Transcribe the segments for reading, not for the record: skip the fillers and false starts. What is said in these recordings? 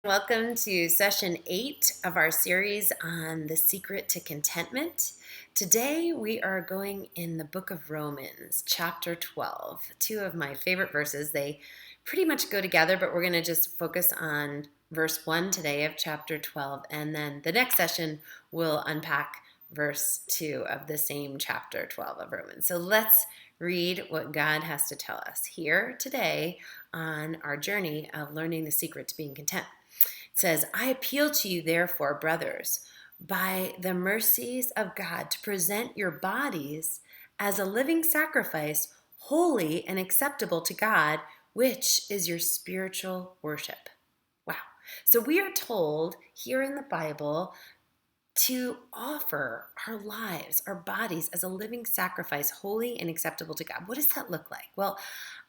Welcome to session 8 of our series on the secret to contentment. Today we are going in the book of Romans, chapter 12. Two of my favorite verses. They pretty much go together, but we're going to just focus on verse 1 today of chapter 12. And then the next session we'll unpack verse 2 of the same chapter 12 of Romans. So let's read what God has to tell us here today on our journey of learning the secret to being content. It says, I appeal to you, therefore, brothers, by the mercies of God, to present your bodies as a living sacrifice, holy and acceptable to God, which is your spiritual worship. Wow. So we are told here in the Bible to offer our lives, our bodies as a living sacrifice, holy and acceptable to God. What does that look like? Well,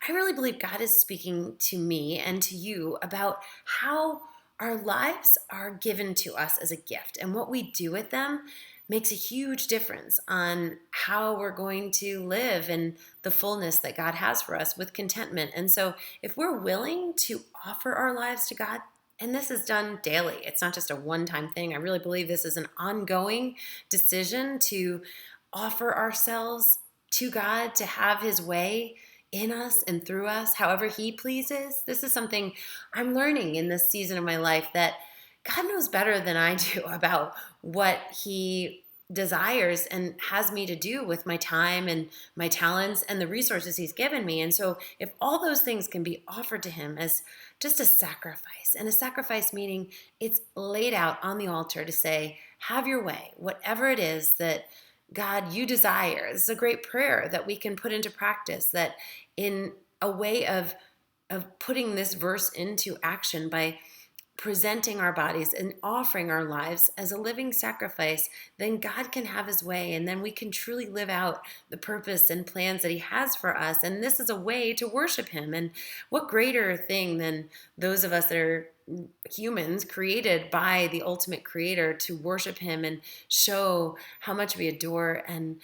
I really believe God is speaking to me and to you about how our lives are given to us as a gift, and what we do with them makes a huge difference on how we're going to live in the fullness that God has for us with contentment. And so if we're willing to offer our lives to God, and this is done daily, it's not just a one-time thing. I really believe this is an ongoing decision to offer ourselves to God, to have his way in us and through us, however he pleases. This is something I'm learning in this season of my life, that God knows better than I do about what he desires and has me to do with my time and my talents and the resources he's given me. And so if all those things can be offered to him as just a sacrifice, and a sacrifice meaning it's laid out on the altar to say, have your way, whatever it is that God, you desire. This is a great prayer that we can put into practice, that in a way of putting this verse into action by presenting our bodies and offering our lives as a living sacrifice, then God can have his way, and then we can truly live out the purpose and plans that he has for us. And this is a way to worship him. And what greater thing than those of us that are humans created by the ultimate creator to worship him and show how much we adore and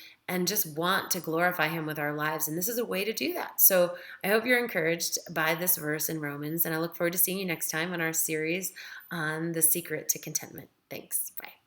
just want to glorify him with our lives. And this is a way to do that. So I hope you're encouraged by this verse in Romans, and I look forward to seeing you next time on our series on the secret to contentment. Thanks. Bye.